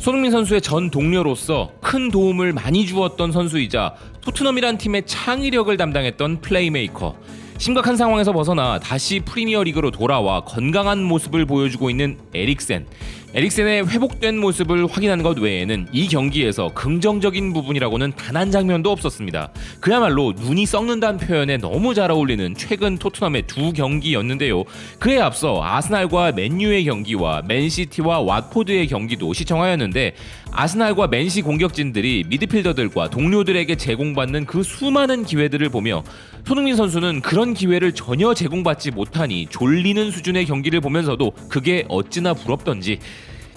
손흥민 선수의 전 동료로서 큰 도움을 많이 주었던 선수이자 토트넘이란 팀의 창의력을 담당했던 플레이메이커. 심각한 상황에서 벗어나 다시 프리미어리그로 돌아와 건강한 모습을 보여주고 있는 에릭센. 에릭센의 회복된 모습을 확인한 것 외에는 이 경기에서 긍정적인 부분이라고는 단 한 장면도 없었습니다. 그야말로 눈이 썩는다는 표현에 너무 잘 어울리는 최근 토트넘의 두 경기였는데요. 그에 앞서 아스날과 맨유의 경기와 맨시티와 왓포드의 경기도 시청하였는데, 아스날과 맨시 공격진들이 미드필더들과 동료들에게 제공받는 그 수많은 기회들을 보며 손흥민 선수는 그런 기회를 전혀 제공받지 못하니 졸리는 수준의 경기를 보면서도 그게 어찌나 부럽던지.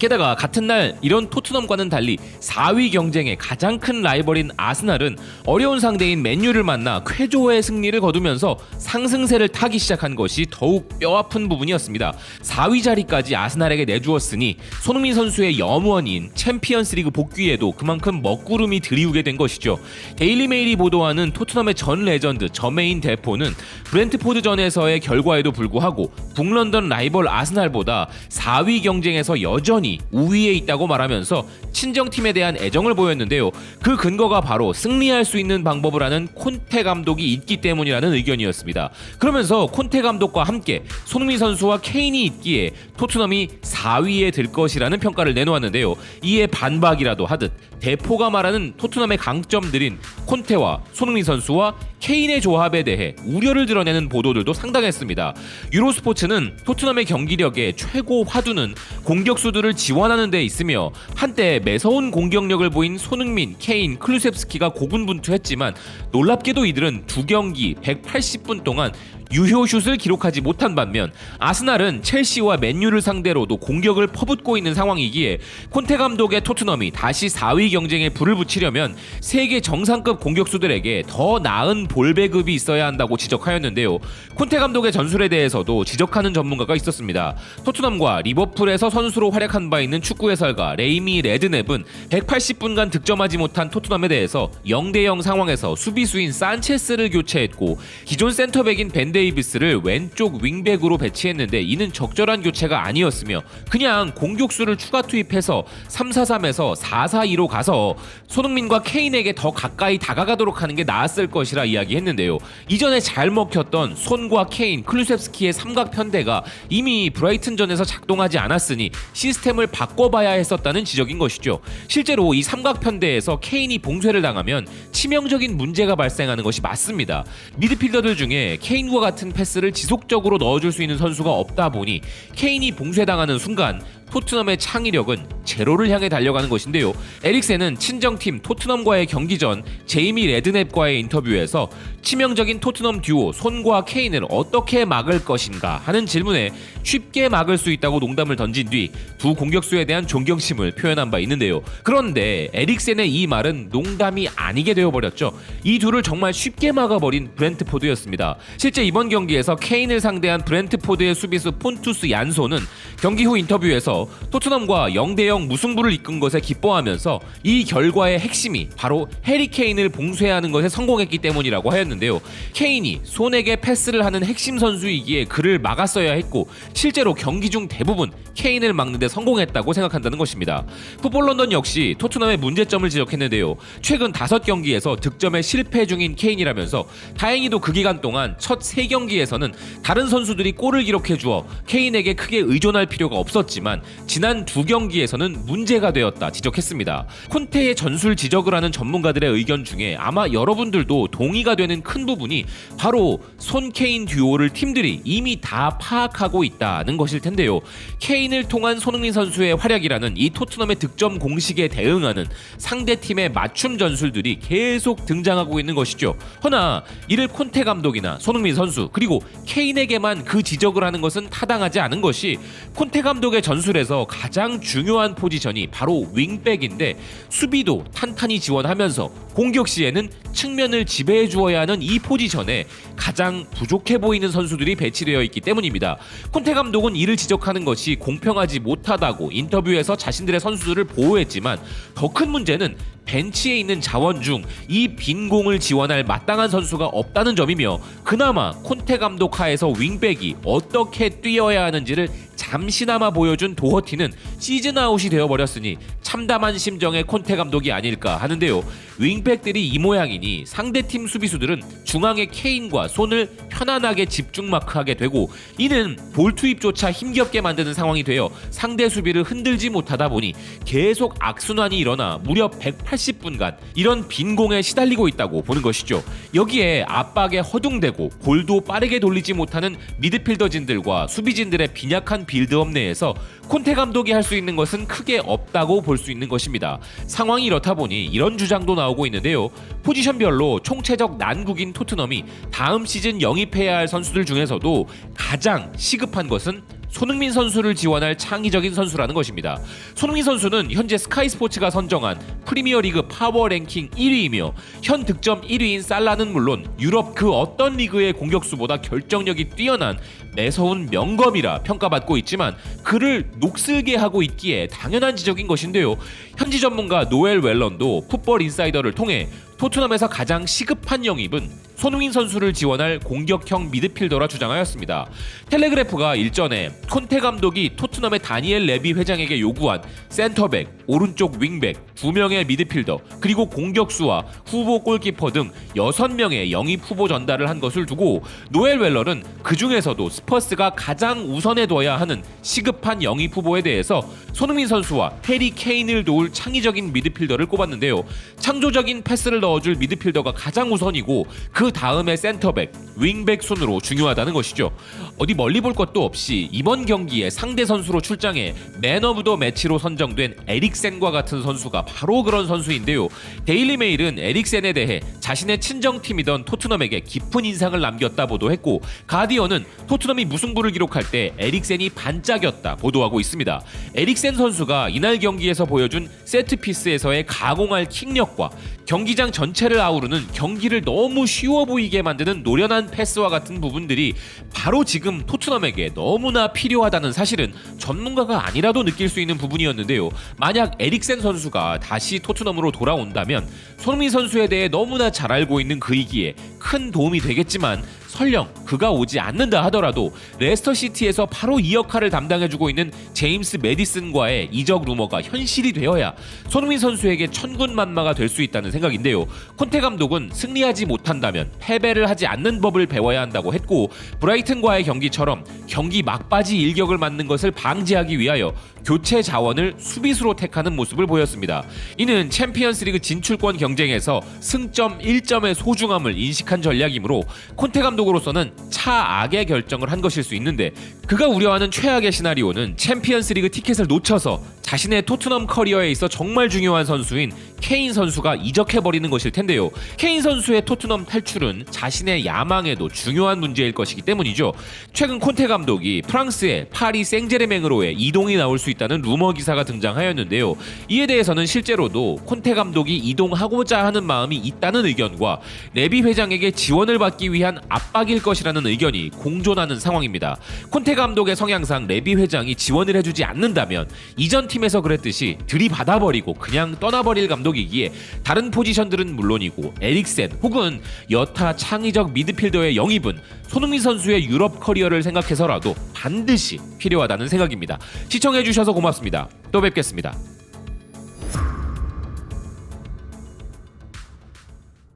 게다가 같은 날 이런 토트넘과는 달리 4위 경쟁의 가장 큰 라이벌인 아스날은 어려운 상대인 맨유를 만나 쾌조의 승리를 거두면서 상승세를 타기 시작한 것이 더욱 뼈아픈 부분이었습니다. 4위 자리까지 아스날에게 내주었으니 손흥민 선수의 염원인 챔피언스리그 복귀에도 그만큼 먹구름이 들이우게 된 것이죠. 데일리메일이 보도하는 토트넘의 전 레전드 저메인 대포는 브렌트포드전에서의 결과에도 불구하고 북런던 라이벌 아스날보다 4위 경쟁에서 여전히 우위에 있다고 말하면서 친정팀에 대한 애정을 보였는데요. 그 근거가 바로 승리할 수 있는 방법을 아는 콘테 감독이 있기 때문이라는 의견이었습니다. 그러면서 콘테 감독과 함께 손흥민 선수와 케인이 있기에 토트넘이 4위에 들 것이라는 평가를 내놓았는데요. 이에 반박이라도 하듯 대포가 말하는 토트넘의 강점들인 콘테와 손흥민 선수와 케인의 조합에 대해 우려를 드러내는 보도들도 상당했습니다. 유로스포츠는 토트넘의 경기력의 최고 화두는 공격수들을 지원하는 데 있으며, 한때 매서운 공격력을 보인 손흥민, 케인, 클루셉스키가 고군분투했지만 놀랍게도 이들은 두 경기 180분 동안 유효슛을 기록하지 못한 반면 아스날은 첼시와 맨유를 상대로도 공격을 퍼붓고 있는 상황이기에 콘테 감독의 토트넘이 다시 4위 경쟁에 불을 붙이려면 세계 정상급 공격수들에게 더 나은 볼 배급이 있어야 한다고 지적하였는데요. 콘테 감독의 전술에 대해서도 지적하는 전문가가 있었습니다. 토트넘과 리버풀에서 선수로 활약한 바 있는 축구 해설가 레이미 레드넵은 180분간 득점하지 못한 토트넘에 대해서 0대0 상황에서 수비수인 산체스를 교체했고 기존 센터백인 벤 데이비스를 왼쪽 윙백으로 배치했는데 이는 적절한 교체가 아니었으며 그냥 공격수를 추가 투입해서 3-4-3에서 4-4-2로 가서 손흥민과 케인에게 더 가까이 다가가도록 하는 게 나았을 것이라 이야기했는데요. 이전에 잘 먹혔던 손과 케인, 클루셉스키의 삼각 편대가 이미 브라이튼전에서 작동하지 않았으니 시스템을 바꿔봐야 했었다는 지적인 것이죠. 실제로 이 삼각 편대에서 케인이 봉쇄를 당하면 치명적인 문제가 발생하는 것이 맞습니다. 미드필더들 중에 케인과 같은 패스를 지속적으로 넣어줄 수 있는 선수가 없다 보니 케인이 봉쇄당하는 순간 토트넘의 창의력은 제로를 향해 달려가는 것인데요. 에릭센은 친정팀 토트넘과의 경기 전 제이미 레드넵과의 인터뷰에서 치명적인 토트넘 듀오 손과 케인을 어떻게 막을 것인가 하는 질문에 쉽게 막을 수 있다고 농담을 던진 뒤 두 공격수에 대한 존경심을 표현한 바 있는데요. 그런데 에릭센의 이 말은 농담이 아니게 되어버렸죠. 이 둘을 정말 쉽게 막아버린 브렌트포드였습니다. 실제 이번 경기에서 케인을 상대한 브렌트포드의 수비수 폰투스 얀소는 경기 후 인터뷰에서 토트넘과 0대0 무승부를 이끈 것에 기뻐하면서 이 결과의 핵심이 바로 해리 케인을 봉쇄하는 것에 성공했기 때문이라고 하였는데요. 케인이 손에게 패스를 하는 핵심 선수이기에 그를 막았어야 했고 실제로 경기 중 대부분 케인을 막는 데 성공했다고 생각한다는 것입니다. 풋볼 런던 역시 토트넘의 문제점을 지적했는데요. 최근 5경기에서 득점에 실패 중인 케인이라면서 다행히도 그 기간 동안 첫 3경기에서는 다른 선수들이 골을 기록해 주어 케인에게 크게 의존할 필요가 없었지만 지난 2경기에서는 문제가 되었다 지적했습니다. 콘테의 전술 지적을 하는 전문가들의 의견 중에 아마 여러분들도 동의가 되는 큰 부분이 바로 손 케인 듀오를 팀들이 이미 다 파악하고 있다는 것일 텐데요. 케인을 통한 손흥민 선수의 활약이라는 이 토트넘의 득점 공식에 대응하는 상대팀의 맞춤 전술들이 계속 등장하고 있는 것이죠. 허나 이를 콘테 감독이나 손흥민 선수 그리고 케인에게만 그 지적을 하는 것은 타당하지 않은 것이 콘테 감독의 전술에서 가장 중요한 포지션이 바로 윙백인데 수비도 탄탄히 지원하면서 공격 시에는 측면을 지배해 주어야 하는 이 포지션에 가장 부족해 보이는 선수들이 배치되어 있기 때문입니다. 콘테 감독은 이를 지적하는 것이 공평하지 못하다고 인터뷰에서 자신들의 선수들을 보호했지만 더 큰 문제는 벤치에 있는 자원 중 이 빈 공을 지원할 마땅한 선수가 없다는 점이며 그나마 콘테 감독 하에서 윙백이 어떻게 뛰어야 하는지를 잠시나마 보여준 도허티는 시즌 아웃이 되어버렸으니 참담한 심정의 콘테 감독이 아닐까 하는데요. 윙백들이 이 모양이니 상대팀 수비수들은 중앙의 케인과 손을 편안하게 집중 마크하게 되고 이는 볼 투입조차 힘겹게 만드는 상황이 되어 상대 수비를 흔들지 못하다 보니 계속 악순환이 일어나 무려 180분간 이런 빈 공에 시달리고 있다고 보는 것이죠. 여기에 압박에 허둥대고 볼도 빠르게 돌리지 못하는 미드필더진들과 수비진들의 빈약한 빌드업 내에서 콘테 감독이 할 수 있는 것은 크게 없다고 볼 수 있는 것입니다. 상황이 이렇다 보니 이런 주장도 나오고 있는데요. 포지션별로 총체적 난국인 토트넘이 다음 시즌 영입해야 할 선수들 중에서도 가장 시급한 것은 손흥민 선수를 지원할 창의적인 선수라는 것입니다. 손흥민 선수는 현재 스카이스포츠가 선정한 프리미어리그 파워 랭킹 1위이며 현 득점 1위인 살라는 물론 유럽 그 어떤 리그의 공격수보다 결정력이 뛰어난 매서운 명검이라 평가받고 있지만 그를 녹슬게 하고 있기에 당연한 지적인 것인데요. 현지 전문가 노엘 웰런도 풋볼 인사이더를 통해 토트넘에서 가장 시급한 영입은 손흥민 선수를 지원할 공격형 미드필더라 주장하였습니다. 텔레그래프가 일전에 콘테 감독이 토트넘의 다니엘 레비 회장에게 요구한 센터백, 오른쪽 윙백, 2명의 미드필더, 그리고 공격수와 후보 골키퍼 등 6명의 영입 후보 전달을 한 것을 두고 노엘 웰런은 그 중에서도 스퍼스가 가장 우선에 둬야 하는 시급한 영입 후보에 대해서 손흥민 선수와 해리 케인을 도울 창의적인 미드필더를 꼽았는데요. 창조적인 패스를 넣어줄 미드필더가 가장 우선이고 그 다음에 센터백, 윙백 순으로 중요하다는 것이죠. 어디 멀리 볼 것도 없이 이번 경기에 상대 선수로 출장해 맨 오브 더 매치로 선정된 에릭센과 같은 선수가 바로 그런 선수인데요. 데일리 메일은 에릭센에 대해 자신의 친정팀이던 토트넘에게 깊은 인상을 남겼다 보도했고 가디언은 토트넘이 무승부를 기록할 때 에릭센이 반짝였다 보도하고 있습니다. 에릭센 선수가 이날 경기에서 보여준 세트피스에서의 가공할 킥력과 경기장 전체를 아우르는 경기를 너무 쉬워 보이게 만드는 노련한 패스와 같은 부분들이 바로 지금 토트넘에게 너무나 필요하다는 사실은 전문가가 아니라도 느낄 수 있는 부분이었는데요. 만약 에릭센 선수가 다시 토트넘으로 돌아온다면 손흥민 선수에 대해 너무나 잘 알고 있는 그이기에 큰 도움이 되겠지만 설령 그가 오지 않는다 하더라도 레스터시티에서 바로 이 역할을 담당해주고 있는 제임스 매디슨과의 이적 루머가 현실이 되어야 손흥민 선수에게 천군만마가 될 수 있다는 생각인데요. 콘테 감독은 승리하지 못한다면 패배를 하지 않는 법을 배워야 한다고 했고 브라이튼과의 경기처럼 경기 막바지 일격을 맞는 것을 방지하기 위하여 교체 자원을 수비수로 택하는 모습을 보였습니다. 이는 챔피언스리그 진출권 경쟁에서 승점 1점의 소중함을 인식한 전략이므로 콘테 감독으로서는 차악의 결정을 한 것일 수 있는데 그가 우려하는 최악의 시나리오는 챔피언스리그 티켓을 놓쳐서 자신의 토트넘 커리어에 있어 정말 중요한 선수인 케인 선수가 이적해버리는 것일 텐데요. 케인 선수의 토트넘 탈출은 자신의 야망에도 중요한 문제일 것이기 때문이죠. 최근 콘테 감독이 프랑스의 파리 생제르맹으로의 이동이 나올 수 있다는 루머 기사가 등장하였는데요. 이에 대해서는 실제로도 콘테 감독이 이동하고자 하는 마음이 있다는 의견과 레비 회장에게 지원을 받기 위한 압박일 것이라는 의견이 공존하는 상황입니다. 콘테 감독의 성향상 레비 회장이 지원을 해주지 않는다면 이전 팀에서 그랬듯이 들이받아버리고 그냥 떠나버릴 감독이기에 다른 포지션들은 물론이고 에릭센 혹은 여타 창의적 미드필더의 영입은 손흥민 선수의 유럽 커리어를 생각해서라도 반드시 필요하다는 생각입니다. 시청해주셔서 고맙습니다. 또 뵙겠습니다.